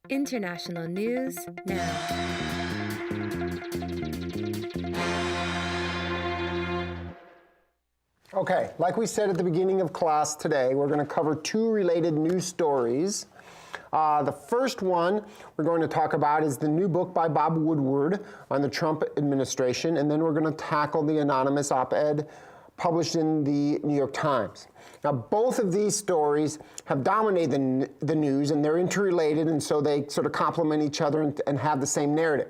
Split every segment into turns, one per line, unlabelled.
International news now.
Okay, like we said at the beginning of class today, we're going to cover two related news stories. The first one we're going to talk about is the new book by Bob Woodward on the Trump administration, and then we're going to tackle the anonymous op-ed published in the New York Times. Now, both of these stories have dominated the news, and they're interrelated, and so they sort of complement each other and have the same narrative.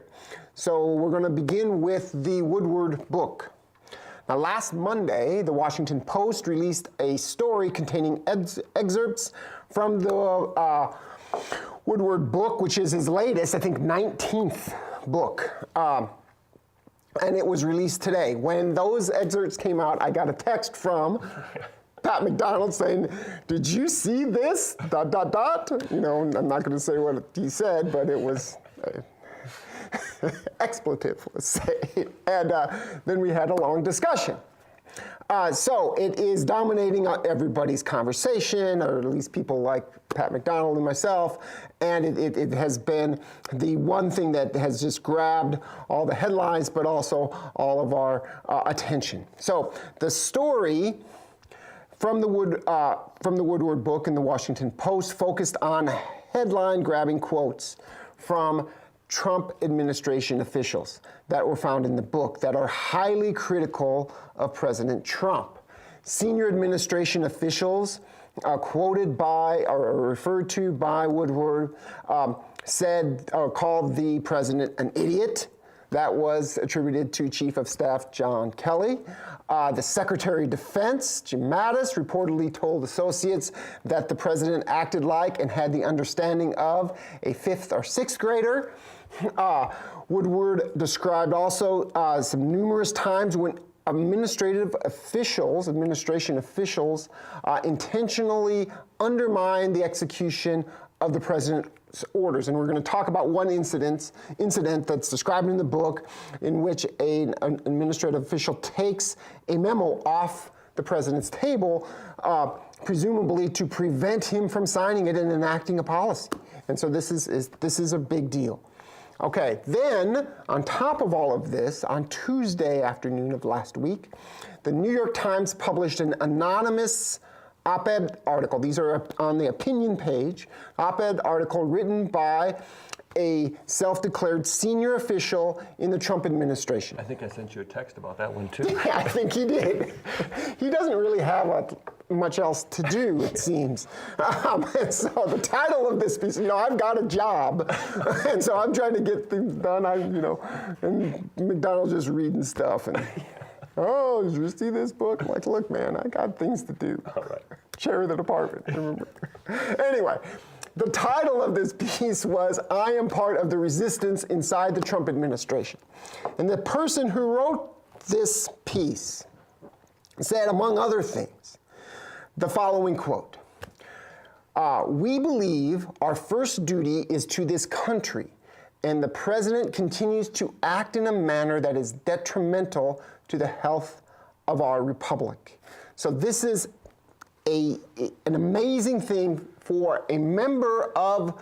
So we're going to begin with the Woodward book. Now, last Monday, the Washington Post released a story containing excerpts from the Woodward book, which is his latest, I think, 19th book. And it was released today. When those excerpts came out, I got a text from Pat McDonald saying, "Did you see this? ... You know, I'm not going to say what he said, but it was expletive, let's say. And then we had a long discussion. So it is dominating everybody's conversation, or at least people like Pat McDonald and myself, and it has been the one thing that has just grabbed all the headlines, but also all of our attention. So the story from the Woodward book in the Washington Post focused on headline-grabbing quotes from Trump administration officials that were found in the book that are highly critical of President Trump. Senior administration officials quoted by or referred to by Woodward said or called the president an idiot. That was attributed to Chief of Staff John Kelly. The Secretary of Defense, Jim Mattis, reportedly told associates that the president acted like and had the understanding of a 5th or 6th grader. Woodward described also some numerous times when administration officials intentionally undermined the execution of the president's orders. And we're going to talk about one incident that's described in the book in which an administrative official takes a memo off the president's table, presumably to prevent him from signing it and enacting a policy. And so this is a big deal. Okay, then on top of all of this, on Tuesday afternoon of last week, the New York Times published an anonymous op-ed article. These are on the opinion page, op-ed article written by a self-declared senior official in the Trump administration.
I think I sent you a text about that one too.
Yeah, I think he did. He doesn't really have much else to do, it seems. And so the title of this piece, I've got a job, and so I'm trying to get things done. And McDonald's just reading stuff, and oh, did you see this book? I'm like, look, man, I got things to do.
All right.
Chair of the department, remember? Anyway, the title of this piece was, "I am part of the resistance inside the Trump administration." And the person who wrote this piece said, among other things, the following quote, "We believe our first duty is to this country, and the president continues to act in a manner that is detrimental to the health of our republic." So this is an amazing thing for a member of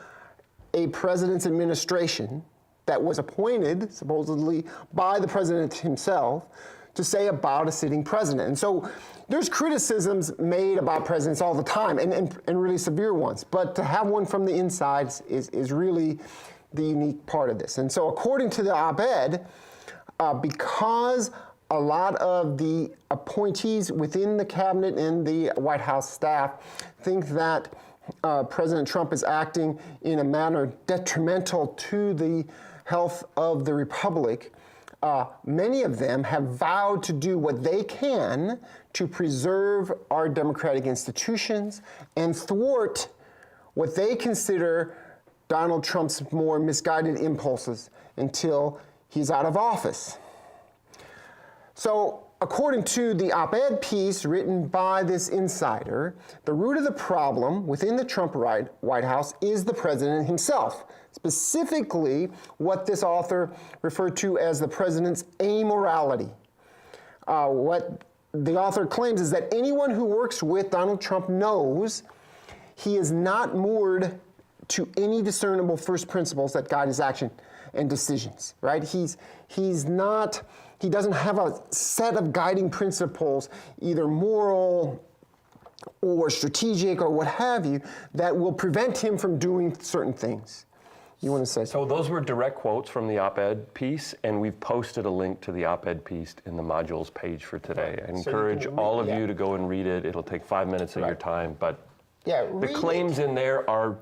a president's administration that was appointed, supposedly, by the president himself to say about a sitting president. And so there's criticisms made about presidents all the time, and really severe ones. But to have one from the inside is really the unique part of this. And so according to the op-ed, because a lot of the appointees within the cabinet and the White House staff think that President Trump is acting in a manner detrimental to the health of the republic, many of them have vowed to do what they can to preserve our democratic institutions and thwart what they consider Donald Trump's more misguided impulses until he's out of office. So, according to the op-ed piece written by this insider, the root of the problem within the Trump White House is the president himself, specifically what this author referred to as the president's amorality. What the author claims is that anyone who works with Donald Trump knows he is not moored to any discernible first principles that guide his action and decisions, right? He doesn't have a set of guiding principles, either moral or strategic or what have you, that will prevent him from doing certain things. You want to say
so? Those were direct quotes from the op-ed piece, and we've posted a link to the op-ed piece in the modules page for today. I encourage all of you to go and read it. It'll take 5 minutes of your time, but the claims in there are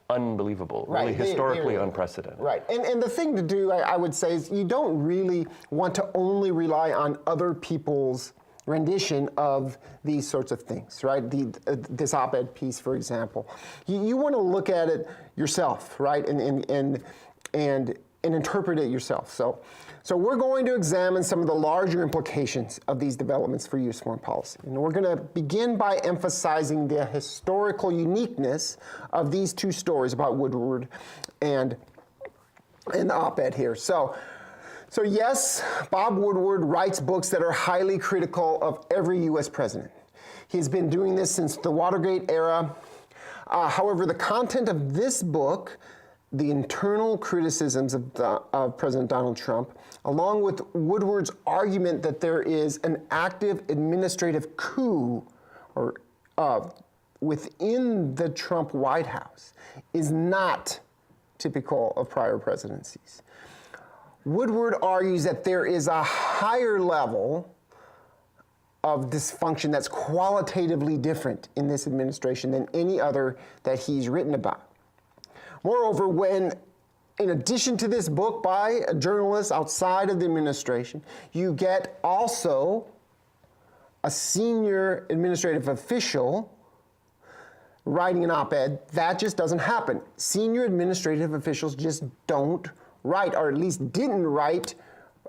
unbelievable, really historically unprecedented.
Right, and the thing to do, I would say, is you don't really want to only rely on other people's rendition of these sorts of things, right? This op-ed piece, for example. You want to look at it yourself, right? And interpret it yourself. So we're going to examine some of the larger implications of these developments for U.S. foreign policy. And we're going to begin by emphasizing the historical uniqueness of these two stories about Woodward and the op-ed here. So yes, Bob Woodward writes books that are highly critical of every U.S. president. He's been doing this since the Watergate era. However, the content of this book, the internal criticisms of President Donald Trump, along with Woodward's argument that there is an active administrative coup within the Trump White House, is not typical of prior presidencies. Woodward argues that there is a higher level of dysfunction that's qualitatively different in this administration than any other that he's written about. Moreover, when, in addition to this book by a journalist outside of the administration, you get also a senior administrative official writing an op-ed, that just doesn't happen. Senior administrative officials just don't write, or at least didn't write,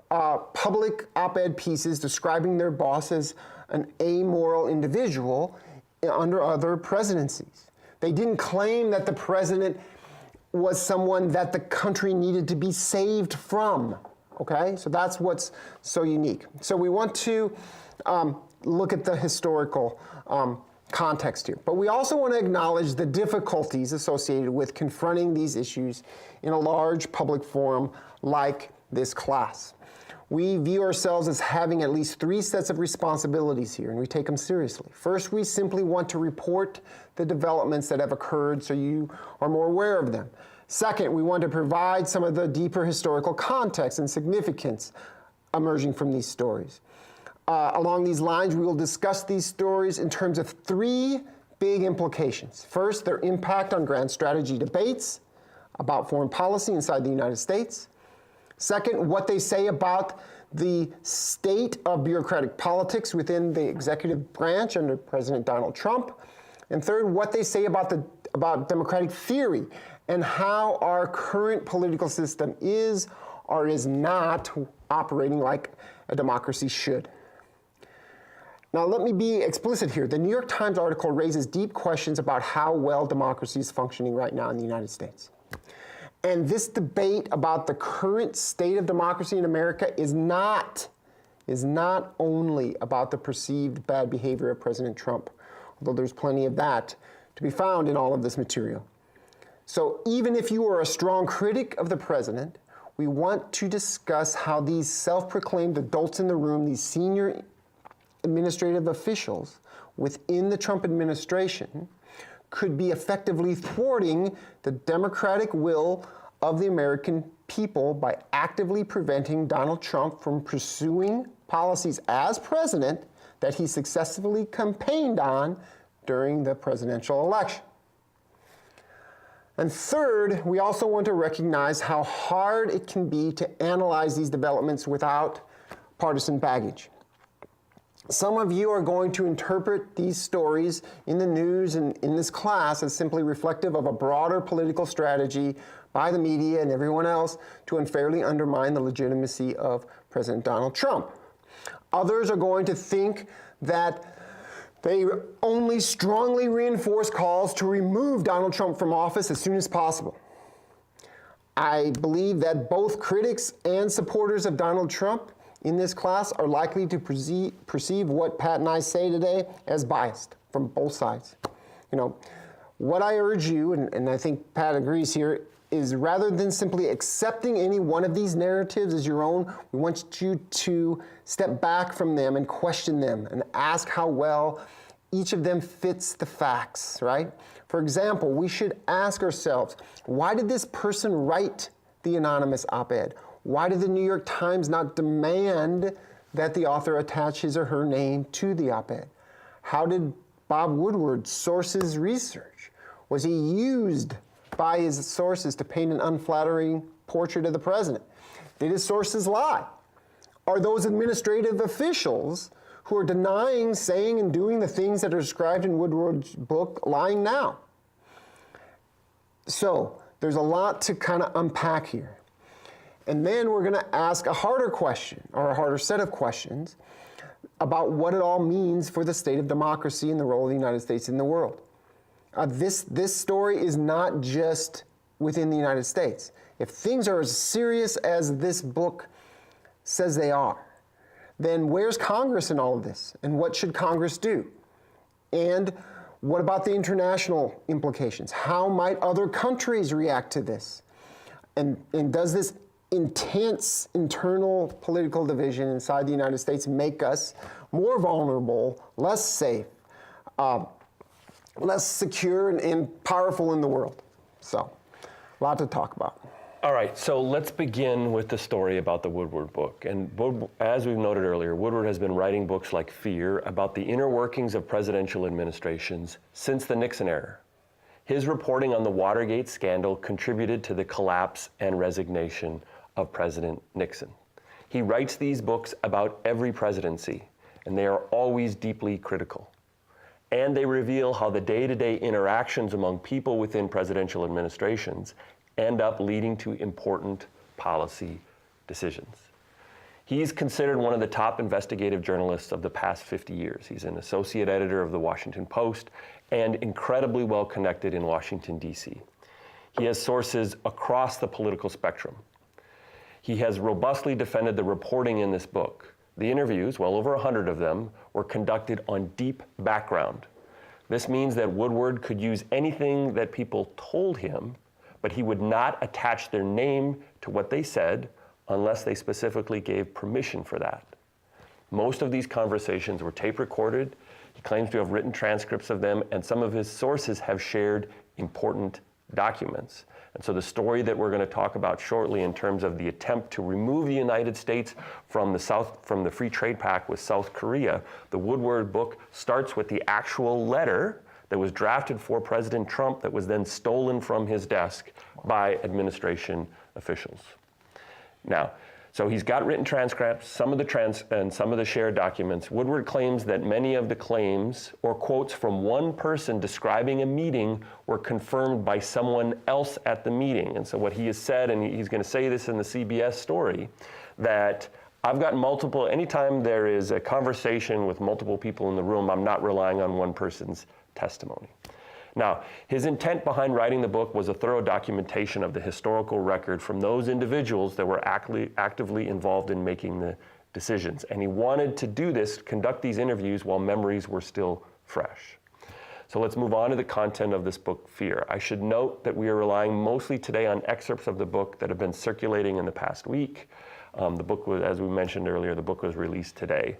public op-ed pieces describing their boss as an amoral individual under other presidencies. They didn't claim that the president was someone that the country needed to be saved from, okay? So that's what's so unique. So we want to look at the historical context here. But we also want to acknowledge the difficulties associated with confronting these issues in a large public forum like this class. We view ourselves as having at least 3 sets of responsibilities here, and we take them seriously. First, we simply want to report the developments that have occurred so you are more aware of them. Second, we want to provide some of the deeper historical context and significance emerging from these stories. Along these lines, we will discuss these stories in terms of 3 big implications. First, their impact on grand strategy debates about foreign policy inside the United States. Second, what they say about the state of bureaucratic politics within the executive branch under President Donald Trump. And third, what they say about democratic theory and how our current political system is or is not operating like a democracy should. Now, let me be explicit here. The New York Times article raises deep questions about how well democracy is functioning right now in the United States. And this debate about the current state of democracy in America is not only about the perceived bad behavior of President Trump, although there's plenty of that to be found in all of this material. So even if you are a strong critic of the president, we want to discuss how these self-proclaimed adults in the room, these senior administrative officials within the Trump administration, could be effectively thwarting the democratic will of the American people by actively preventing Donald Trump from pursuing policies as president that he successfully campaigned on during the presidential election. And third, we also want to recognize how hard it can be to analyze these developments without partisan baggage. Some of you are going to interpret these stories in the news and in this class as simply reflective of a broader political strategy by the media and everyone else to unfairly undermine the legitimacy of President Donald Trump. Others are going to think that they only strongly reinforce calls to remove Donald Trump from office as soon as possible. I believe that both critics and supporters of Donald Trump in this class are likely to perceive what Pat and I say today as biased from both sides. You know, What I urge you, and I think Pat agrees here, is rather than simply accepting any one of these narratives as your own, we want you to step back from them and question them and ask how well each of them fits the facts, right? For example, we should ask ourselves, why did this person write the anonymous op-ed? Why did the New York Times not demand that the author attach his or her name to the op-ed? How did Bob Woodward source his research? Was he used by his sources to paint an unflattering portrait of the president? Did his sources lie? Are those administrative officials who are denying, saying, and doing the things that are described in Woodward's book lying now? So there's a lot to kind of unpack here. And then we're going to ask a harder question, or a harder set of questions, about what it all means for the state of democracy and the role of the United States in the world. This story is not just within the United States. If things are as serious as this book says they are, then where's Congress in all of this? And what should Congress do? And what about the international implications? How might other countries react to this? And does this intense internal political division inside the United States make us more vulnerable, less safe, less secure and powerful in the world? So, a lot to talk about.
All right, so let's begin with the story about the Woodward book. And as we've noted earlier, Woodward has been writing books like Fear about the inner workings of presidential administrations since the Nixon era. His reporting on the Watergate scandal contributed to the collapse and resignation of President Nixon. He writes these books about every presidency, and they are always deeply critical. And they reveal how the day-to-day interactions among people within presidential administrations end up leading to important policy decisions. He's considered one of the top investigative journalists of the past 50 years. He's an associate editor of the Washington Post and incredibly well connected in Washington, D.C. He has sources across the political spectrum. He has robustly defended the reporting in this book. The interviews, well over 100 of them, were conducted on deep background. This means that Woodward could use anything that people told him, but he would not attach their name to what they said unless they specifically gave permission for that. Most of these conversations were tape recorded. He claims to have written transcripts of them, and some of his sources have shared important documents. And so the story that we're going to talk about shortly in terms of the attempt to remove the United States from the Free Trade Pact with South Korea, the Woodward book starts with the actual letter that was drafted for President Trump that was then stolen from his desk by administration officials. Now, so he's got written transcripts, some of the shared documents. Woodward claims that many of the claims or quotes from one person describing a meeting were confirmed by someone else at the meeting. And so what he has said, and he's going to say this in the CBS story, that I've got multiple, anytime there is a conversation with multiple people in the room, I'm not relying on one person's testimony. Now, his intent behind writing the book was a thorough documentation of the historical record from those individuals that were actively involved in making the decisions. And he wanted to do this, conduct these interviews while memories were still fresh. So let's move on to the content of this book, Fear. I should note that we are relying mostly today on excerpts of the book that have been circulating in the past week. The book was, as we mentioned earlier, the book was released today.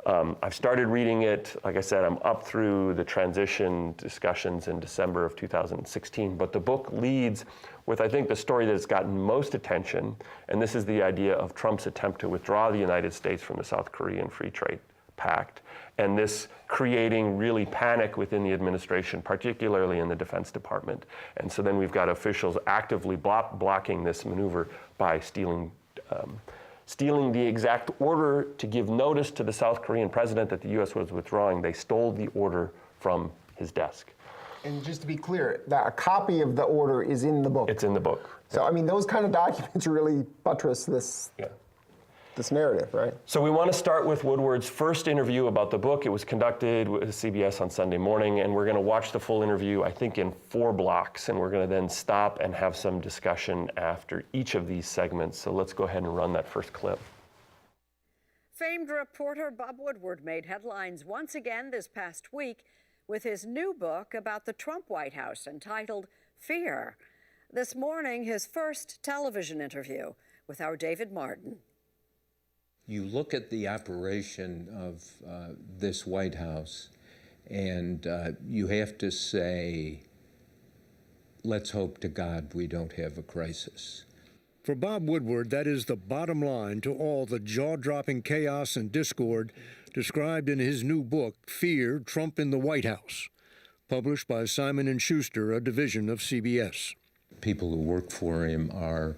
I've started reading it. Like I said, I'm up through the transition discussions in December of 2016, but the book leads with, I think, the story that has gotten most attention, and this is the idea of Trump's attempt to withdraw the United States from the South Korean Free Trade Pact, and this creating really panic within the administration, particularly in the Defense Department. And so then we've got officials actively blocking this maneuver by stealing the exact order to give notice to the South Korean president that the U.S. was withdrawing. They stole the order from his desk.
And just to be clear, a copy of the order is in the book.
It's in the book.
So, I mean, those kind of documents really buttress this narrative, right?
So we want to start with Woodward's first interview about the book. It was conducted with CBS on Sunday Morning, and we're going to watch the full interview, I think, in 4 blocks, and we're going to then stop and have some discussion after each of these segments. So let's go ahead and run that first clip.
Famed reporter Bob Woodward made headlines once again this past week with his new book about the Trump White House entitled Fear. This morning, his first television interview with our David Martin.
You look at the operation of this White House, and you have to say, let's hope to God we don't have a crisis.
For Bob Woodward, that is the bottom line to all the jaw-dropping chaos and discord described in his new book, Fear, Trump in the White House, published by Simon & Schuster, a division of CBS.
People who work for him are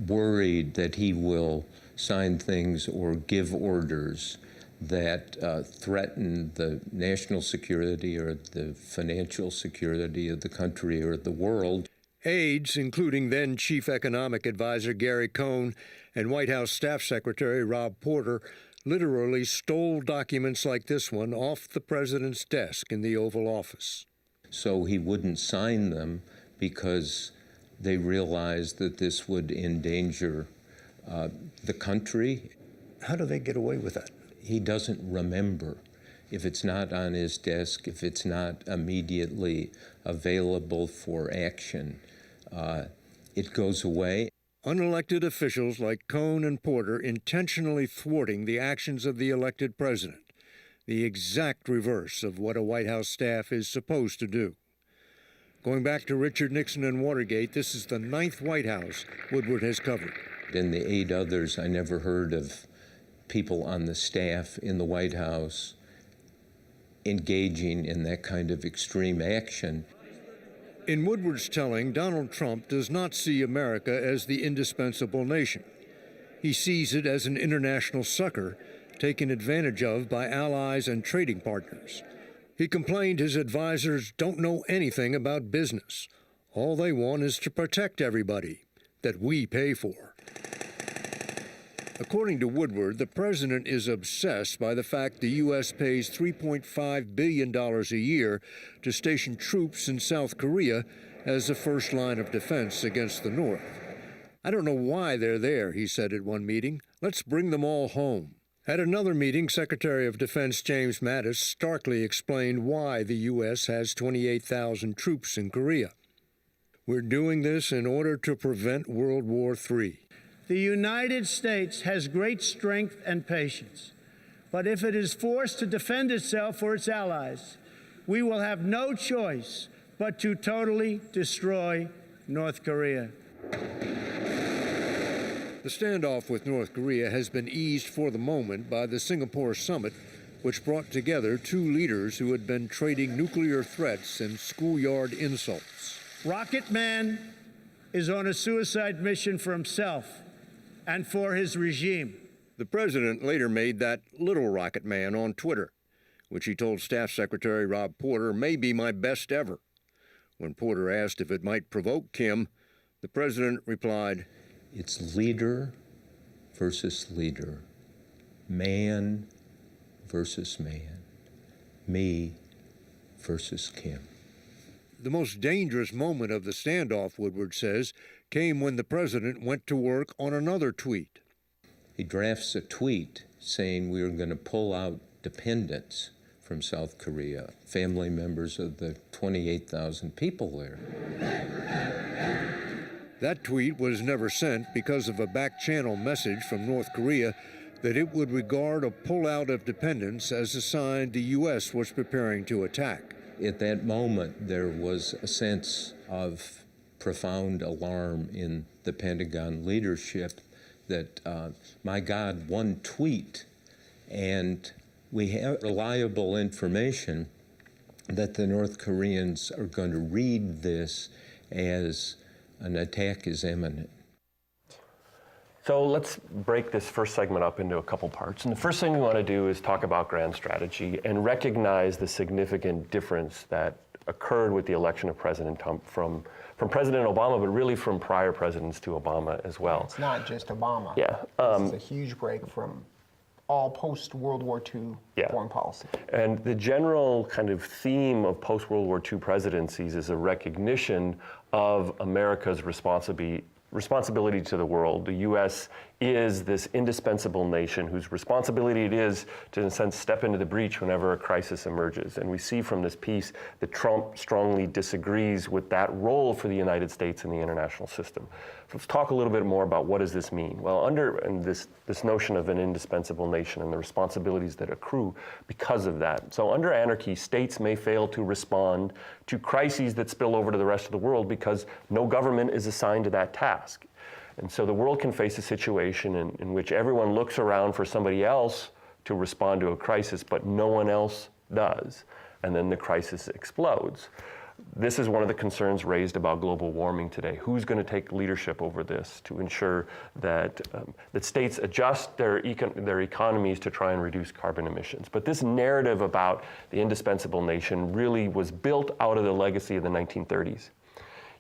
worried that he will sign things or give orders that threaten the national security or the financial security of the country or the world.
Aides, including then Chief Economic Advisor Gary Cohn and White House Staff Secretary Rob Porter, literally stole documents like this one off the president's desk in the Oval Office.
So he wouldn't sign them because they realized that this would endanger the country.
How do they get away with that?
He doesn't remember. If it's not on his desk, if it's not immediately available for action, it goes away.
Unelected officials like Cohn and Porter intentionally thwarting the actions of the elected president, the exact reverse of what a White House staff is supposed to do. Going back to Richard Nixon and Watergate, this is the 9th White House Woodward has covered.
In the 8 others, I never heard of people on the staff in the White House engaging in that kind of extreme action.
In Woodward's telling, Donald Trump does not see America as the indispensable nation. He sees it as an international sucker taken advantage of by allies and trading partners. He complained his advisors don't know anything about business. All they want is to protect everybody that we pay for. According to Woodward, the president is obsessed by the fact the U.S. pays $3.5 billion a year to station troops in South Korea as the first line of defense against the North. I don't know why they're there, he said at one meeting. Let's bring them all home. At another meeting, Secretary of Defense James Mattis starkly explained why the U.S. has 28,000 troops in Korea. We're doing this in order to prevent World War III.
The United States has great strength and patience, but if it is forced to defend itself or its allies, we will have no choice but to totally destroy North Korea.
The standoff with North Korea has been eased for the moment by the Singapore summit, which brought together 2 leaders who had been trading nuclear threats and schoolyard insults.
Rocket Man is on a suicide mission for himself and for his regime.
The president later made that little rocket man on Twitter, which he told Staff Secretary Rob Porter may be my best ever. When Porter asked if it might provoke Kim, the president replied,
"It's leader versus leader, man versus man, me versus Kim."
The most dangerous moment of the standoff, Woodward says, came when the president went to work on another tweet.
He drafts a tweet saying we are going to pull out dependents from South Korea, family members of the 28,000 people there.
That tweet was never sent because of a back-channel message from North Korea that it would regard a pullout of dependents as a sign the U.S. was preparing to attack.
At that moment, there was a sense of profound alarm in the Pentagon leadership that, my God, one tweet, and we have reliable information that the North Koreans are going to read this as an attack is imminent.
So let's break this first segment up into a couple parts. And the first thing we want to do is talk about grand strategy and recognize the significant difference that occurred with the election of President Trump from President Obama, but really from prior presidents to Obama as well.
It's not just Obama.
Yeah.
This is a huge break from all post-World War II foreign policy.
And the general kind of theme of post-World War II presidencies is a recognition of America's responsibility to the world. The U.S. is this indispensable nation whose responsibility it is to, in a sense, step into the breach whenever a crisis emerges. And we see from this piece that Trump strongly disagrees with that role for the United States in the international system. So let's talk a little bit more about what does this mean. Well, under this notion of an indispensable nation and the responsibilities that accrue because of that. So under anarchy, states may fail to respond to crises that spill over to the rest of the world because no government is assigned to that task. And so the world can face a situation in which everyone looks around for somebody else to respond to a crisis, but no one else does. And then the crisis explodes. This is one of the concerns raised about global warming today. Who's going to take leadership over this to ensure that, that states adjust their economies to try and reduce carbon emissions? But this narrative about the indispensable nation really was built out of the legacy of the 1930s.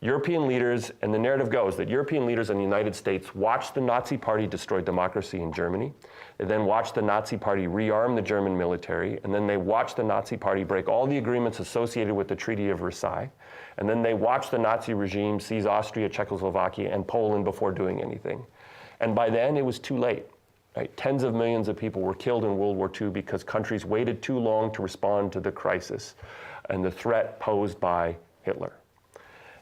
European leaders, and the narrative goes that European leaders in the United States watched the Nazi Party destroy democracy in Germany. They then watched the Nazi Party rearm the German military, and then they watched the Nazi Party break all the agreements associated with the Treaty of Versailles. And then they watched the Nazi regime seize Austria, Czechoslovakia, and Poland before doing anything. And by then, it was too late. Right? Tens of millions of people were killed in World War II because countries waited too long to respond to the crisis and the threat posed by Hitler.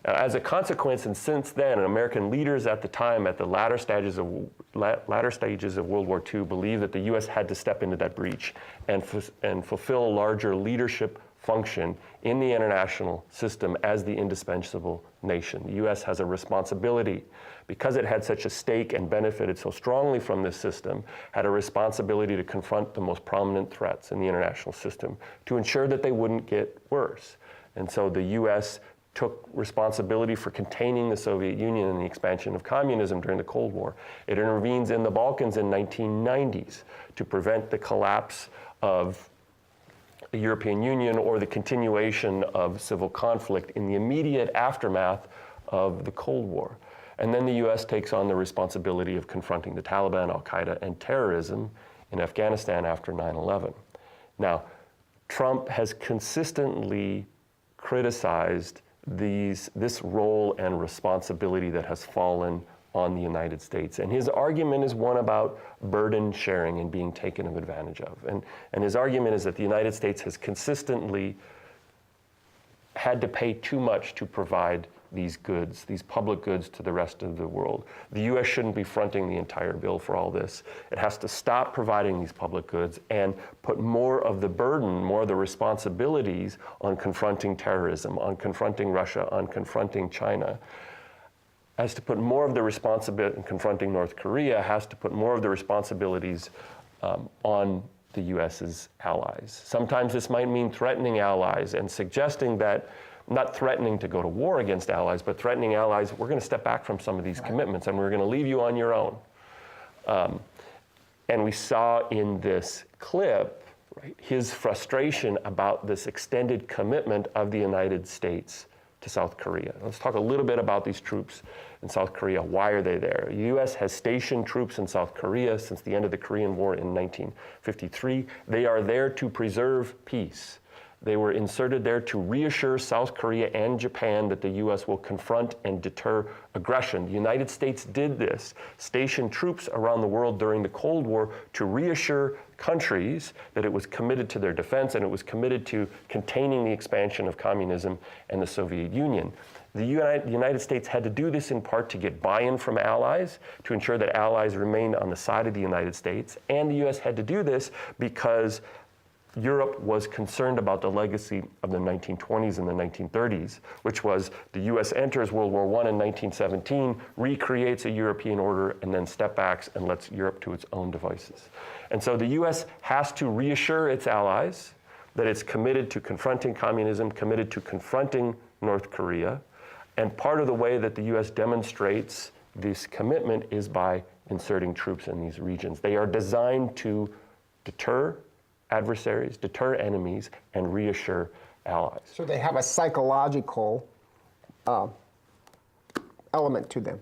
Now, as a consequence, and since then, American leaders at the time, at the latter stages of World War II, believed that the U.S. had to step into that breach and fulfill a larger leadership function in the international system as the indispensable nation. The U.S. has a responsibility, because it had such a stake and benefited so strongly from this system, had a responsibility to confront the most prominent threats in the international system to ensure that they wouldn't get worse. And so the U.S. took responsibility for containing the Soviet Union and the expansion of communism during the Cold War. It intervenes in the Balkans in 1990s to prevent the collapse of the European Union or the continuation of civil conflict in the immediate aftermath of the Cold War. And then the U.S. takes on the responsibility of confronting the Taliban, Al-Qaeda, and terrorism in Afghanistan after 9/11. Now, Trump has consistently criticized this role and responsibility that has fallen on the United States. And his argument is one about burden sharing and being taken advantage of. And his argument is that the United States has consistently had to pay too much to provide these goods, these public goods, to the rest of the world. The U.S. shouldn't be fronting the entire bill for all this. It has to stop providing these public goods and put more of the burden, more of the responsibilities on confronting terrorism, on confronting Russia, on confronting China. Has to put more of the responsibility in confronting North Korea, has to put more of the responsibilities on the U.S.'s allies. Sometimes this might mean threatening allies and suggesting that, not threatening to go to war against allies, but threatening allies, we're going to step back from some of these commitments and we're going to leave you on your own. And we saw in this clip, right, his frustration about this extended commitment of the United States to South Korea. Let's talk a little bit about these troops in South Korea. Why are they there? The U.S. has stationed troops in South Korea since the end of the Korean War in 1953. They are there to preserve peace. They were inserted there to reassure South Korea and Japan that the U.S. will confront and deter aggression. The United States did this, stationed troops around the world during the Cold War to reassure countries that it was committed to their defense and it was committed to containing the expansion of communism and the Soviet Union. The United States had to do this in part to get buy-in from allies, to ensure that allies remained on the side of the United States, and the U.S. had to do this because Europe was concerned about the legacy of the 1920s and the 1930s, which was the U.S. enters World War I in 1917, recreates a European order, and then step backs and lets Europe to its own devices. And so the U.S. has to reassure its allies that it's committed to confronting communism, committed to confronting North Korea. And part of the way that the U.S. demonstrates this commitment is by inserting troops in these regions. They are designed to deter adversaries, deter enemies, and reassure allies.
So they have a psychological element to them.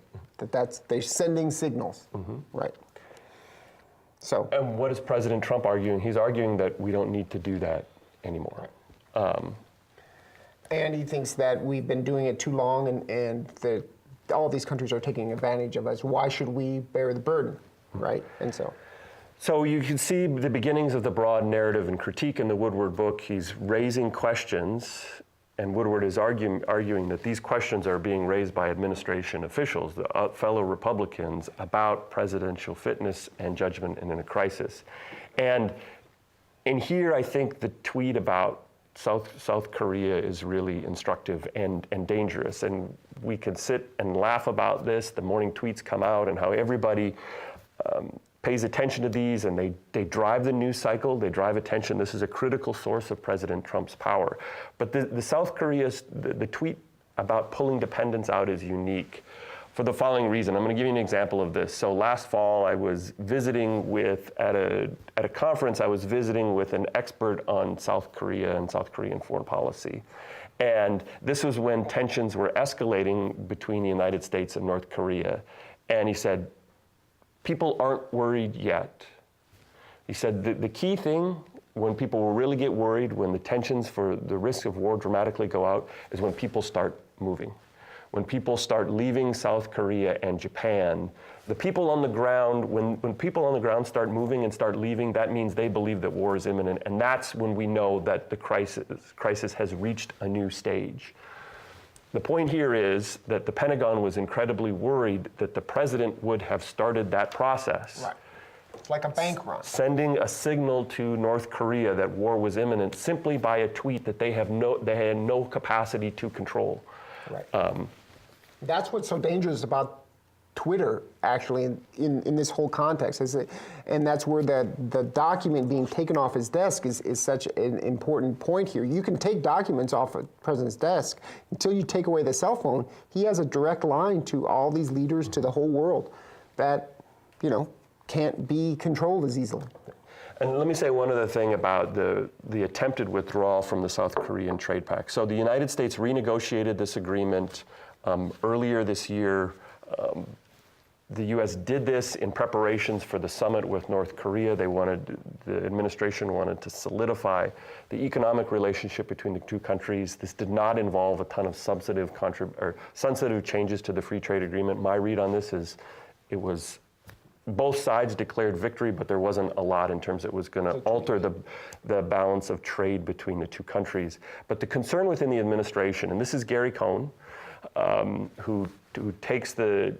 They're sending signals, right? So.
And what is President Trump arguing? He's arguing that we don't need to do that anymore.
And he thinks that we've been doing it too long, and that all these countries are taking advantage of us. Why should we bear the burden? right? And
So you can see the beginnings of the broad narrative and critique in the Woodward book. He's raising questions, and Woodward is arguing that these questions are being raised by administration officials, the fellow Republicans, about presidential fitness and judgment in a crisis. And in here, I think the tweet about South Korea is really instructive and dangerous. And we can sit and laugh about this. The morning tweets come out and how everybody pays attention to these, and they drive the news cycle, they drive attention. This is a critical source of President Trump's power. But the South Korea's, the tweet about pulling dependents out is unique for the following reason. I'm going to give you an example of this. So last fall, I was visiting with, at a conference, I was visiting with an expert on South Korea and South Korean foreign policy. And this was when tensions were escalating between the United States and North Korea. And he said, people aren't worried yet. He said the key thing when people will really get worried, when the tensions for the risk of war dramatically go out, is when people start moving. When people start leaving South Korea and Japan, the people on the ground, when people on the ground start moving and start leaving, that means they believe that war is imminent. And that's when we know that the crisis has reached a new stage. The point here is that the Pentagon was incredibly worried that the president would have started that process.
right. It's like a bank run.
Sending a signal to North Korea that war was imminent simply by a tweet that they had no capacity to control.
Right. That's what's so dangerous about Twitter, actually, in this whole context. And that's where the document being taken off his desk is such an important point here. You can take documents off a president's desk. Until you take away the cell phone, he has a direct line to all these leaders, to the whole world, that, can't be controlled as easily.
And let me say one other thing about the attempted withdrawal from the South Korean trade pact. So the United States renegotiated this agreement earlier this year. The U.S. did this in preparations for the summit with North Korea. The administration wanted to solidify the economic relationship between the two countries. This did not involve a ton of sensitive changes to the free trade agreement. My read on this is it was both sides declared victory, but there wasn't a lot in terms it was going to alter the balance of trade between the two countries. But the concern within the administration, and this is Gary Cohn, who takes the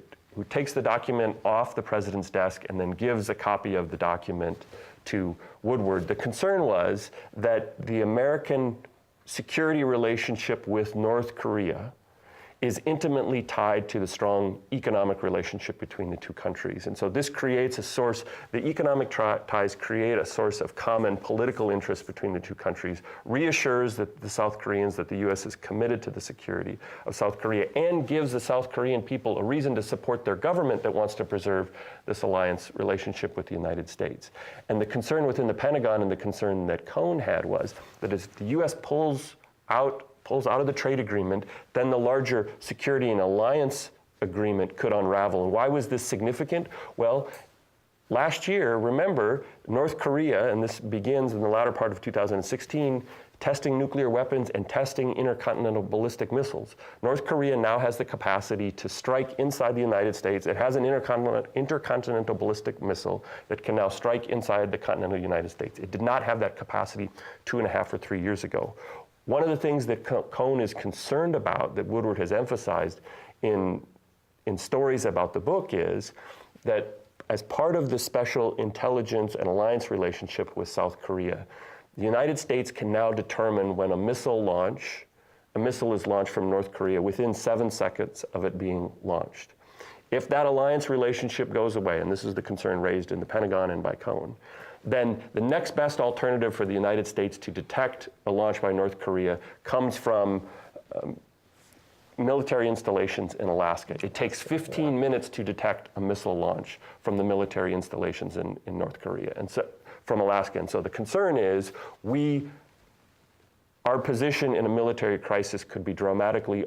document off the president's desk and then gives a copy of the document to Woodward. The concern was that the American security relationship with North Korea is intimately tied to the strong economic relationship between the two countries. And so this creates a source, the economic ties create a source of common political interest between the two countries, reassures that the South Koreans that the U.S. is committed to the security of South Korea, and gives the South Korean people a reason to support their government that wants to preserve this alliance relationship with the United States. And the concern within the Pentagon and the concern that Cohn had was that as the U.S. pulls out of the trade agreement, then the larger security and alliance agreement could unravel. And why was this significant? Well, last year, remember, North Korea, and this begins in the latter part of 2016, testing nuclear weapons and testing intercontinental ballistic missiles. North Korea now has the capacity to strike inside the United States. It has an intercontinental ballistic missile that can now strike inside the continental United States. It did not have that capacity 2.5 or 3 years ago. One of the things that Cohn is concerned about, that Woodward has emphasized in stories about the book, is that as part of the special intelligence and alliance relationship with South Korea, the United States can now determine when a missile is launched from North Korea within 7 seconds of it being launched. If that alliance relationship goes away, and this is the concern raised in the Pentagon and by Cohn, then the next best alternative for the United States to detect a launch by North Korea comes from military installations in Alaska. It takes 15 minutes to detect a missile launch from the military installations in North Korea, and so from Alaska. And so the concern is our position in a military crisis could be dramatically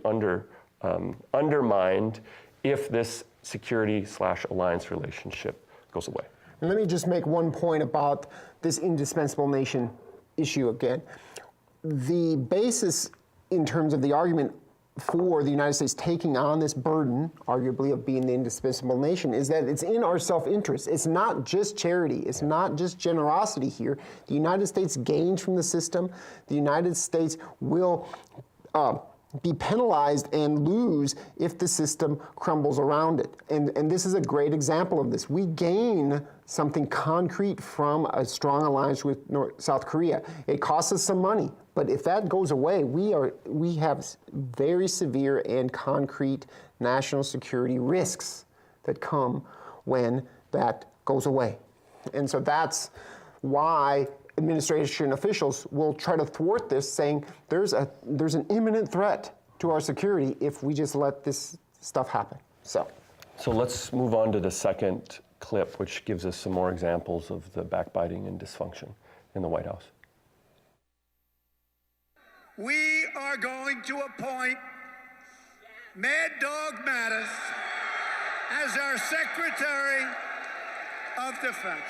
undermined if this security/alliance relationship goes away.
And let me just make one point about this indispensable nation issue again. The basis in terms of the argument for the United States taking on this burden, arguably, of being the indispensable nation, is that it's in our self-interest. It's not just charity. It's not just generosity here. The United States gains from the system. The United States will be penalized and lose if the system crumbles around it. And this is a great example of this. We gain something concrete from a strong alliance with South Korea. It costs us some money, but if that goes away, we have very severe and concrete national security risks that come when that goes away. And so that's why administration officials will try to thwart this, saying there's an imminent threat to our security if we just let this stuff happen. So
let's move on to the second clip, which gives us some more examples of the backbiting and dysfunction in the White House.
We are going to appoint Mad Dog Mattis as our Secretary of Defense.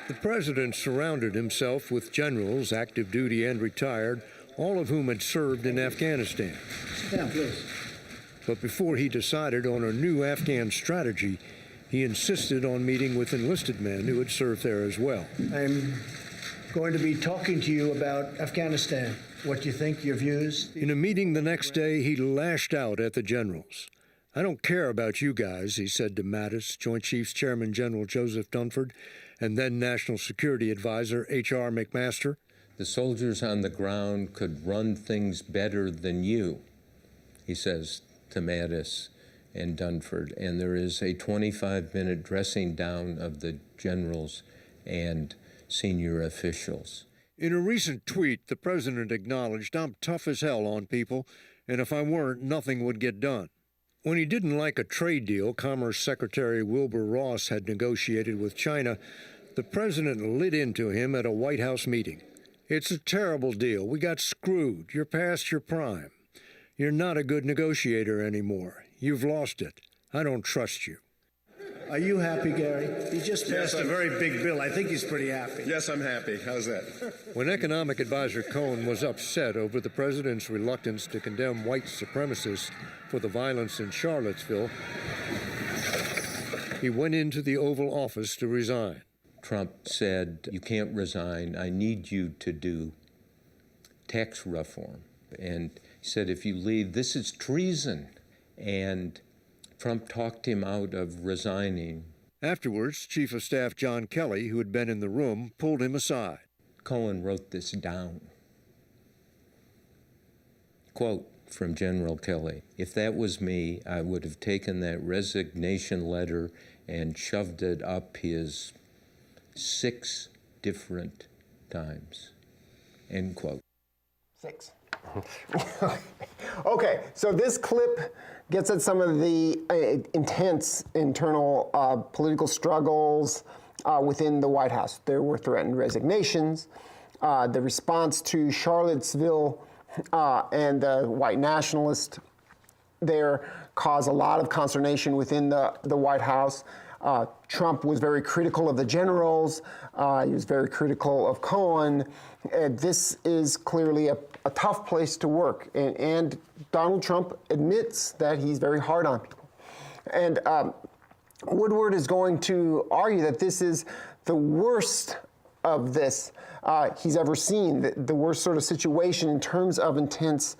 The president surrounded himself with generals, active duty and retired, all of whom had served in Afghanistan.
Sit down, please.
But before he decided on a new Afghan strategy, he insisted on meeting with enlisted men who had served there as well.
I'm going to be talking to you about Afghanistan. What you think, your views?
In a meeting the next day, he lashed out at the generals. "I don't care about you guys," he said to Mattis, Joint Chiefs Chairman General Joseph Dunford, and then National Security Advisor H.R. McMaster.
"The soldiers on the ground could run things better than you," he says to Mattis and Dunford. And there is a 25-minute dressing down of the generals and senior officials.
In a recent tweet, the president acknowledged, "I'm tough as hell on people, and if I weren't, nothing would get done." When he didn't like a trade deal Commerce Secretary Wilbur Ross had negotiated with China, the president lit into him at a White House meeting. "It's a terrible deal. We got screwed. You're past your prime. You're not a good negotiator anymore. You've lost it. I don't trust you."
Are you happy, Gary? He just passed a very big bill. I think he's pretty happy.
Yes, I'm happy. How's that?
When economic advisor Cohen was upset over the president's reluctance to condemn white supremacists for the violence in Charlottesville, he went into the Oval Office to resign.
Trump said, "You can't resign. I need you to do tax reform." And he said, "If you leave, this is treason." And Trump talked him out of resigning.
Afterwards, Chief of Staff John Kelly, who had been in the room, pulled him aside.
Cohen wrote this down. Quote from General Kelly, "If that was me, I would have taken that resignation letter and shoved it up his 6 different times." End quote.
6. Okay, so this clip gets at some of the intense internal political struggles within the White House. There were threatened resignations. The response to Charlottesville and the white nationalists there caused a lot of consternation within the White House. Trump was very critical of the generals. He was very critical of Cohen. This is clearly a tough place to work. And Donald Trump admits that he's very hard on people. And Woodward is going to argue that this is the worst of this he's ever seen, the worst sort of situation in terms of intense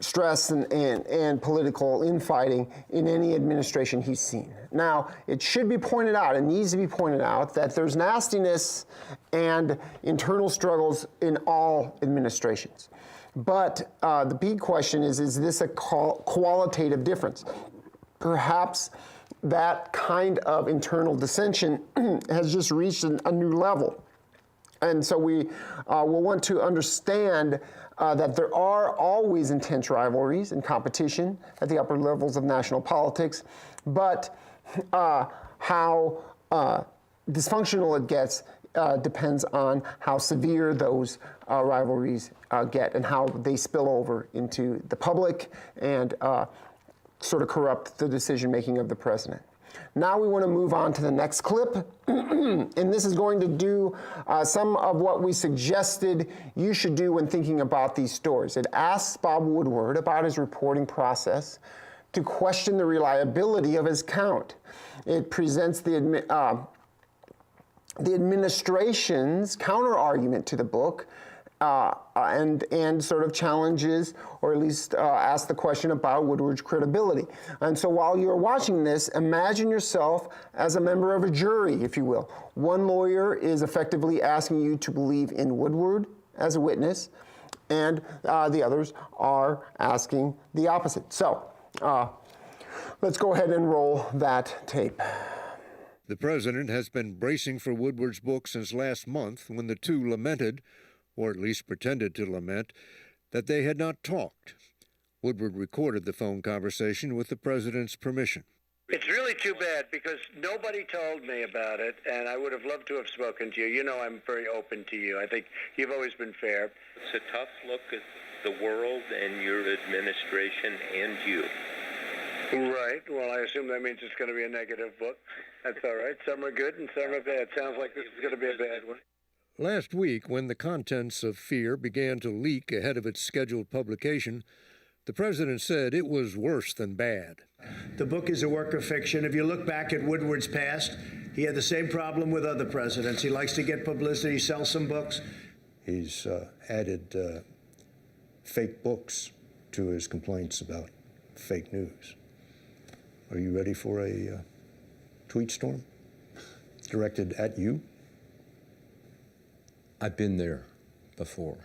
stress and political infighting in any administration he's seen. Now, it should be pointed out, it needs to be pointed out, that there's nastiness and internal struggles in all administrations. But the big question is this a qualitative difference? Perhaps that kind of internal dissension has just reached a new level. And so we will want to understand that there are always intense rivalries and competition at the upper levels of national politics, but how dysfunctional it gets depends on how severe those rivalries get and how they spill over into the public and sort of corrupt the decision-making of the president. Now we want to move on to the next clip, and this is going to do some of what we suggested you should do when thinking about these stories. It asks Bob Woodward about his reporting process, to question the reliability of his count. It presents the administration's counter-argument to the book, and sort of challenges, or at least ask the question about Woodward's credibility. And so while you're watching this, imagine yourself as a member of a jury, if you will. One lawyer is effectively asking you to believe in Woodward as a witness, and the others are asking the opposite. So let's go ahead and roll that tape.
The president has been bracing for Woodward's book since last month, when the two lamented, or at least pretended to lament, that they had not talked. Woodward recorded the phone conversation with the president's permission.
It's really too bad because nobody told me about it, and I would have loved to have spoken to you. You know I'm very open to you. I think you've always been fair.
It's a tough look at the world and your administration and you.
Right. Well, I assume that means it's going to be a negative book. That's all right. Some are good and some are bad. Sounds like this is going to be a bad one.
Last week, when the contents of Fear began to leak ahead of its scheduled publication, the president said it was worse than bad.
The book is a work of fiction. If you look back at Woodward's past, he had the same problem with other presidents. He likes to get publicity, sell some books.
He's added fake books to his complaints about fake news. Are you ready for a tweet storm directed at you?
I've been there before.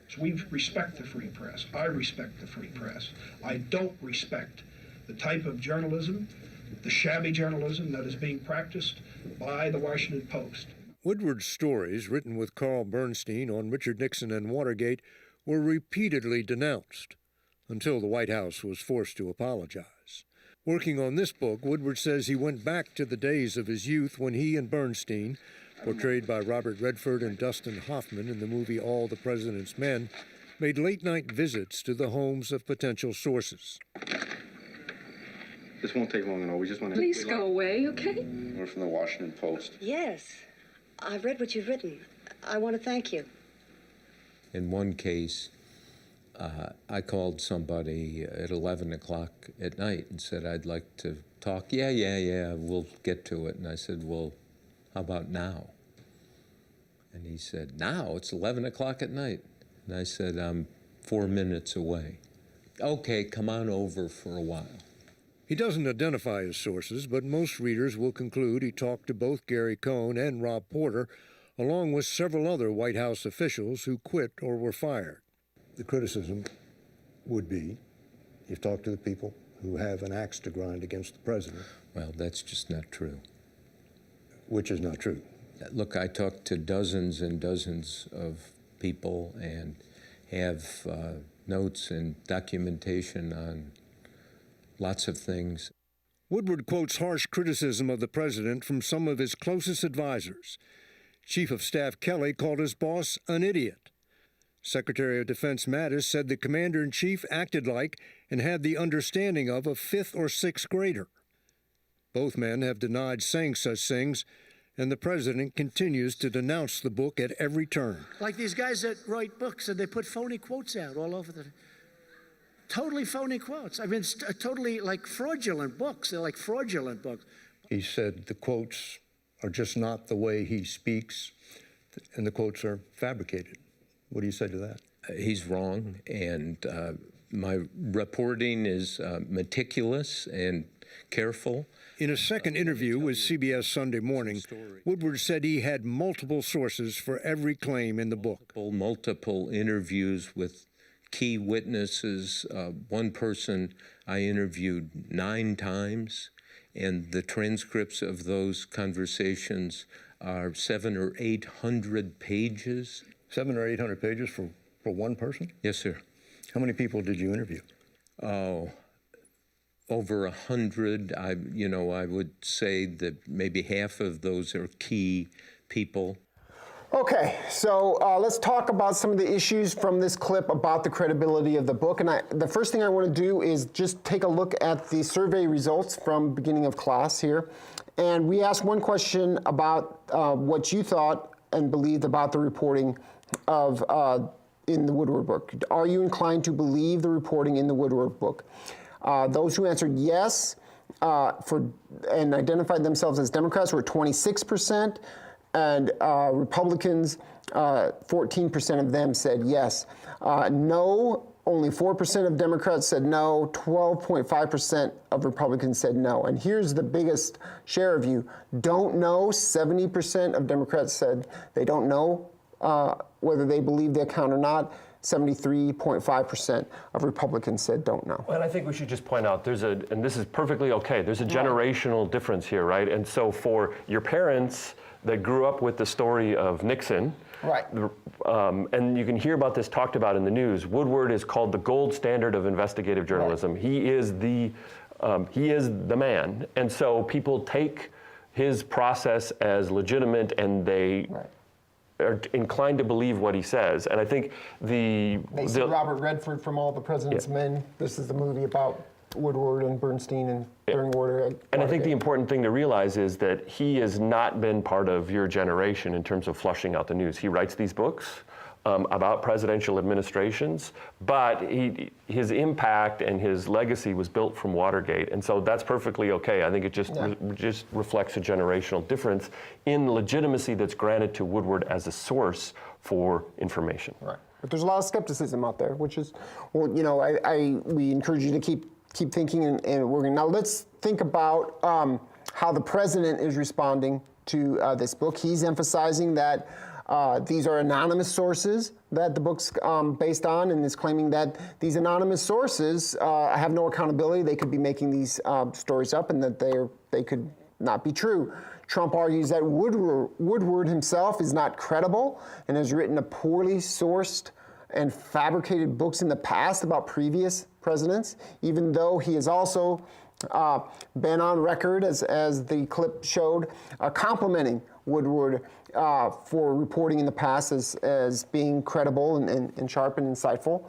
So we respect the free press. I respect the free press. I don't respect the type of journalism, the shabby journalism that is being practiced by the Washington Post.
Woodward's stories, written with Carl Bernstein on Richard Nixon and Watergate, were repeatedly denounced until the White House was forced to apologize. Working on this book, Woodward says he went back to the days of his youth when he and Bernstein, portrayed by Robert Redford and Dustin Hoffman in the movie All the President's Men, made late-night visits to the homes of potential sources.
This won't take long at all. We just want to...
Please go away, okay?
We're from the Washington Post.
Yes. I've read what you've written. I want to thank you.
In one case, I called somebody at 11 o'clock at night and said, I'd like to talk. Yeah, we'll get to it. And I said, well, how about now? And he said, now? It's 11 o'clock at night. And I said, I'm 4 minutes away. Okay, come on over for a while.
He doesn't identify his sources, but most readers will conclude he talked to both Gary Cohn and Rob Porter, along with several other White House officials who quit or were fired.
The criticism would be you've talked to the people who have an axe to grind against the president.
Well, that's just not true.
Which is not true.
Look, I talked to dozens and dozens of people and have notes and documentation on lots of things.
Woodward quotes harsh criticism of the president from some of his closest advisors. Chief of Staff Kelly called his boss an idiot. Secretary of Defense Mattis said the commander-in-chief acted like and had the understanding of a fifth or sixth grader. Both men have denied saying such things, and the president continues to denounce the book at every turn.
Like these guys that write books and they put phony quotes out all over the... Totally phony quotes. I mean, it's totally like fraudulent books. They're like fraudulent books.
He said the quotes are just not the way he speaks, and the quotes are fabricated. What do you say to that?
He's wrong, and my reporting is meticulous and careful.
In a second interview with CBS Sunday Morning, Woodward said he had multiple sources for every claim in the book.
Multiple interviews with key witnesses. One person I interviewed 9 times, and the transcripts of those conversations are 700 or 800 pages.
700 or 800 pages for one person?
Yes, sir.
How many people did you interview?
Oh, over 100. I would say that maybe half of those are key people.
Okay, so let's talk about some of the issues from this clip about the credibility of the book. And the first thing I want to do is just take a look at the survey results from beginning of class here. And we asked one question about what you thought and believed about the reporting of in the Woodward book. Are you inclined to believe the reporting in the Woodward book? Those who answered yes and identified themselves as Democrats were 26%. And Republicans, 14% of them said yes. No, only 4% of Democrats said no, 12.5% of Republicans said no. And here's the biggest share of you. Don't know, 70% of Democrats said they don't know whether they believe the account or not. 73.5% of Republicans said don't know.
And I think we should just point out and this is perfectly okay, there's a generational difference here, right? And so for your parents that grew up with the story of Nixon,
right?
And you can hear about this talked about in the news. Woodward is called the gold standard of investigative journalism. Right. He is the man, and so people take his process as legitimate, and they are inclined to believe what he says. And I think they see
Robert Redford from All the President's Men. This is the movie about Woodward and Bernstein and during Watergate.
And I think the important thing to realize is that he has not been part of your generation in terms of flushing out the news. He writes these books about presidential administrations, but his impact and his legacy was built from Watergate, and so that's perfectly okay. I think it just reflects a generational difference in legitimacy that's granted to Woodward as a source for information.
Right. But there's a lot of skepticism out there, which is, well, you know, we encourage you to keep thinking and working. Now let's think about how the president is responding to this book. He's emphasizing that these are anonymous sources that the book's based on, and is claiming that these anonymous sources have no accountability. They could be making these stories up, and that they could not be true. Trump argues that Woodward himself is not credible and has written a poorly sourced and fabricated books in the past about previous presidents, even though he has also been on record, as the clip showed, complimenting Woodward for reporting in the past as being credible and sharp and insightful.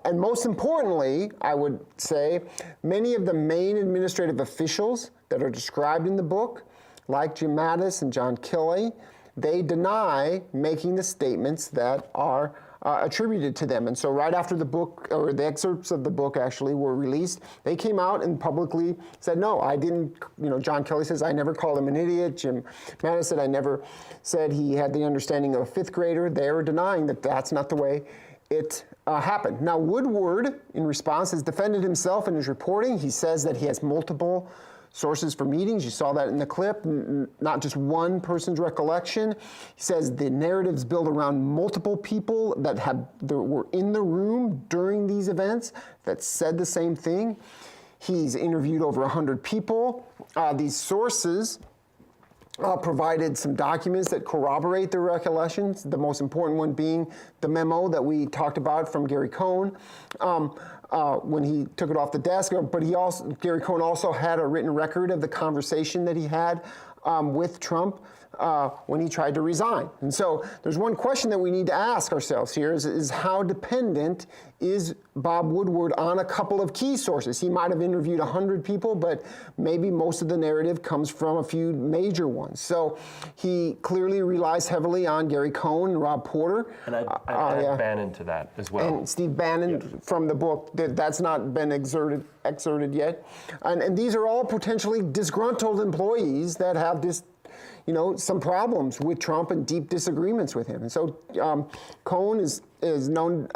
And most importantly, I would say, many of the main administrative officials that are described in the book, like Jim Mattis and John Kelly, they deny making the statements that are attributed to them. And so right after the book, or the excerpts of the book actually were released, they came out and publicly said, no, I didn't, John Kelly says, I never called him an idiot. Jim Mattis said, I never said he had the understanding of a fifth grader. They're denying that that's not the way it happened. Now, Woodward, in response, has defended himself in his reporting. He says that he has multiple sources for meetings. You saw that in the clip, not just one person's recollection. He says the narratives build around multiple people that were in the room during these events that said the same thing. He's interviewed over 100 people. These sources provided some documents that corroborate their recollections, the most important one being the memo that we talked about from Gary Cohn. When he took it off the desk, but Gary Cohn also had a written record of the conversation that he had with Trump when he tried to resign. And so there's one question that we need to ask ourselves here is how dependent is Bob Woodward on a couple of key sources? He might have interviewed 100 people, but maybe most of the narrative comes from a few major ones. So he clearly relies heavily on Gary Cohn and Rob Porter.
And I'd add Bannon to that as well.
And Steve Bannon from the book, that's not been exerted yet. And these are all potentially disgruntled employees that have some problems with Trump and deep disagreements with him. And so Cohn is known,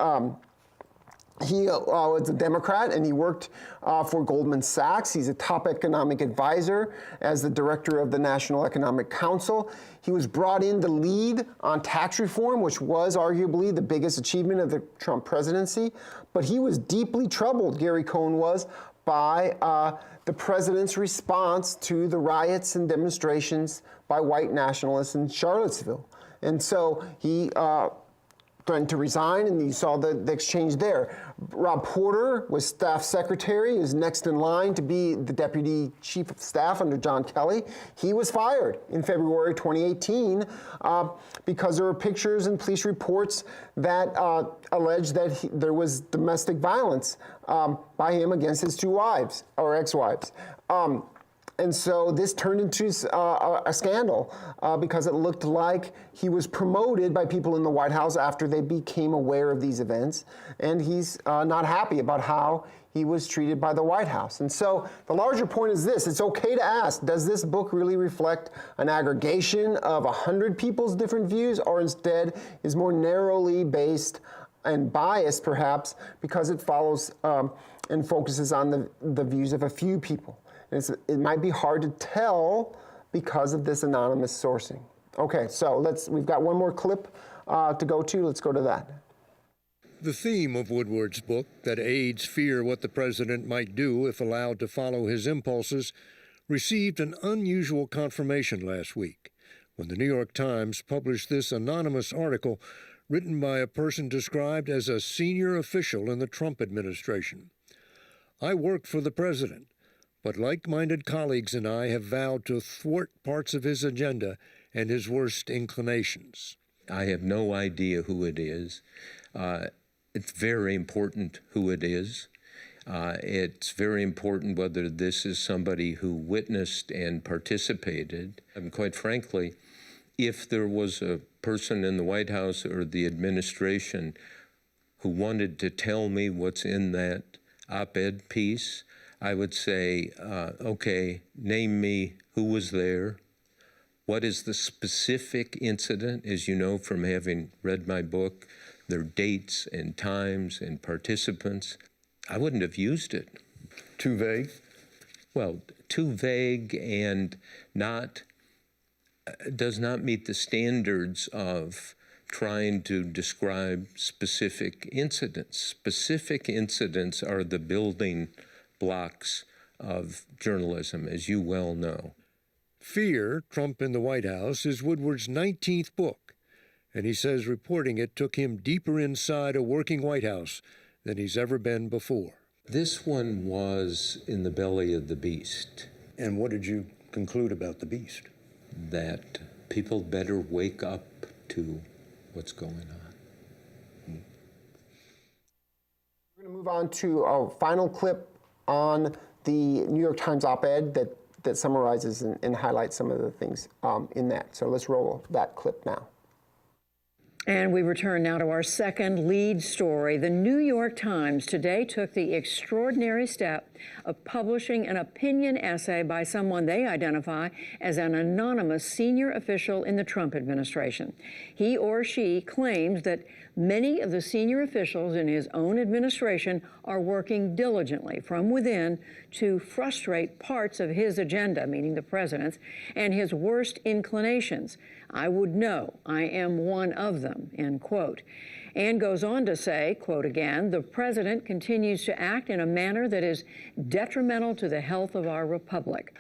he was a Democrat, and he worked for Goldman Sachs. He's a top economic advisor as the director of the National Economic Council. He was brought in to lead on tax reform, which was arguably the biggest achievement of the Trump presidency. But he was deeply troubled, Gary Cohn was, by the president's response to the riots and demonstrations by white nationalists in Charlottesville. And so he threatened to resign, and you saw the exchange there. Rob Porter was staff secretary, is next in line to be the deputy chief of staff under John Kelly. He was fired in February 2018 because there were pictures and police reports that alleged that there was domestic violence by him against his two wives, or ex-wives. And so this turned into a scandal because it looked like he was promoted by people in the White House after they became aware of these events. And he's not happy about how he was treated by the White House. And so the larger point is this: it's okay to ask, does this book really reflect an aggregation of 100 people's different views, or instead is more narrowly based and biased perhaps because it follows and focuses on the views of a few people? It might be hard to tell because of this anonymous sourcing. Okay, so we've got one more clip to go to. Let's go to that.
The theme of Woodward's book, that aides fear what the president might do if allowed to follow his impulses, received an unusual confirmation last week when the New York Times published this anonymous article written by a person described as a senior official in the Trump administration. I work for the president, but like-minded colleagues and I have vowed to thwart parts of his agenda and his worst inclinations.
I have no idea who it is. It's very important who it is. It's very important whether this is somebody who witnessed and participated. And quite frankly, if there was a person in the White House or the administration who wanted to tell me what's in that op-ed piece, I would say, okay, name me who was there. What is the specific incident? As you know from having read my book, there are dates and times and participants. I wouldn't have used it.
Too vague?
Well, too vague and does not meet the standards of trying to describe specific incidents. Specific incidents are the building blocks of journalism, as you well know.
Fear, Trump in the White House, is Woodward's 19th book, and he says reporting it took him deeper inside a working White House than he's ever been before.
This one was in the belly of the beast.
And what did you conclude about the beast?
That people better wake up to what's going on.
We're going to move on to a final clip on the New York Times op-ed that summarizes and highlights some of the things in that. So let's roll that clip now.
And we return now to our second lead story. The New York Times today took the extraordinary step of publishing an opinion essay by someone they identify as an anonymous senior official in the Trump administration. He or she claims that many of the senior officials in his own administration are working diligently from within to frustrate parts of his agenda, meaning the president's, and his worst inclinations. I would know. I am one of them, end quote. And goes on to say, quote again, the president continues to act in a manner that is detrimental to the health of our republic.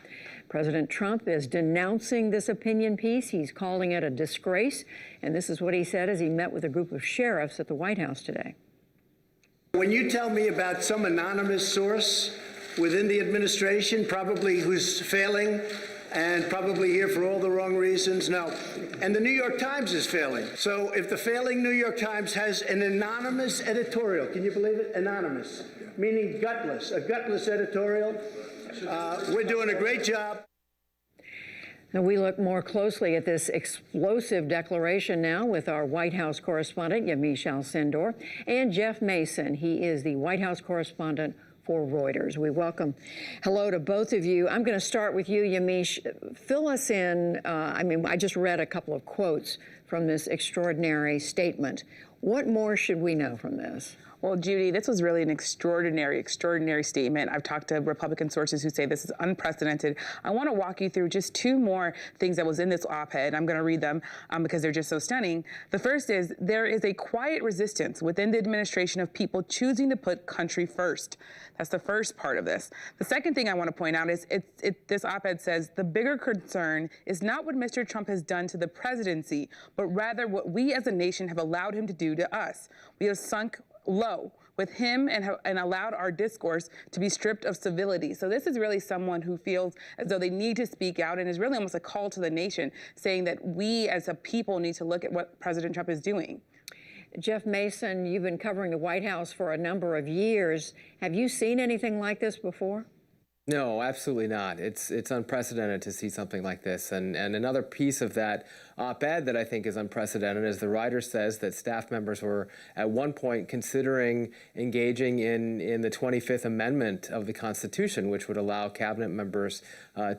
President Trump is denouncing this opinion piece. He's calling it a disgrace. And this is what he said as he met with a group of sheriffs at the White House today.
When you tell me about some anonymous source within the administration, probably who's failing, and probably here for all the wrong reasons. No. And the New York Times is failing. So if the failing New York Times has an anonymous editorial, can you believe it? Anonymous, meaning gutless, a gutless editorial. We're doing a great job.
Now we look more closely at this explosive declaration now with our White House correspondent, Yamiche Alcindor, and Jeff Mason. He is the White House correspondent for Reuters. We welcome hello to both of you. I'm going to start with you, Yamiche. Fill us in. I just read a couple of quotes from this extraordinary statement. What more should we know from this?
Well, Judy, this was really an extraordinary statement. I've talked to Republican sources who say this is unprecedented. I want to walk you through just two more things that was in this op-ed. I'm going to read them because they're just so stunning. The first is, there is a quiet resistance within the administration of people choosing to put country first. That's the first part of this. The second thing I want to point out is this op-ed says the bigger concern is not what Mr. Trump has done to the presidency, but rather what we as a nation have allowed him to do to us. We have sunk low with him and allowed our discourse to be stripped of civility. So this is really someone who feels as though they need to speak out, and is really almost a call to the nation, saying that we as a people need to look at what President Trump is doing.
Jeff Mason, you've been covering the White House for a number of years. Have you seen anything like this before?
No, absolutely not. It's unprecedented to see something like this. And another piece of that op-ed that I think is unprecedented is the writer says that staff members were at one point considering engaging in the 25th Amendment of the Constitution, which would allow cabinet members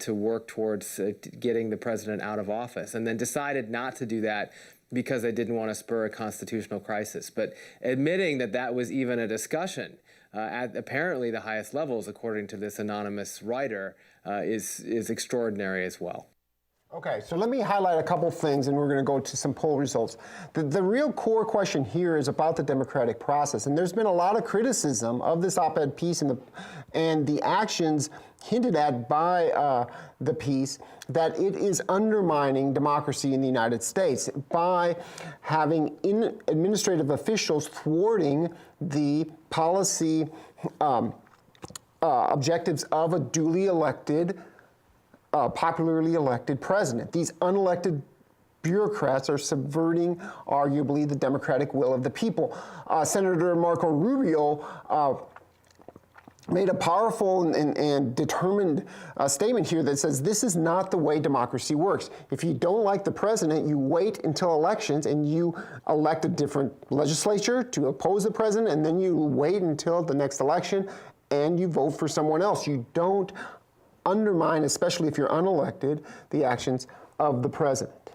to work towards getting the president out of office, and then decided not to do that because they didn't want to spur a constitutional crisis. But admitting that that was even a discussion at apparently the highest levels, according to this anonymous writer, is extraordinary as well.
Okay, so let me highlight a couple things, and we're going to go to some poll results. The real core question here is about the democratic process, and there's been a lot of criticism of this op-ed piece and the actions hinted at by the piece, that it is undermining democracy in the United States by having administrative officials thwarting the policy objectives of a duly elected, popularly elected president. These unelected bureaucrats are subverting, arguably, the democratic will of the people. Senator Marco Rubio made a powerful and determined statement here that says this is not the way democracy works. If you don't like the president, you wait until elections and you elect a different legislature to oppose the president, and then you wait until the next election and you vote for someone else. You don't undermine, especially if you're unelected, the actions of the president.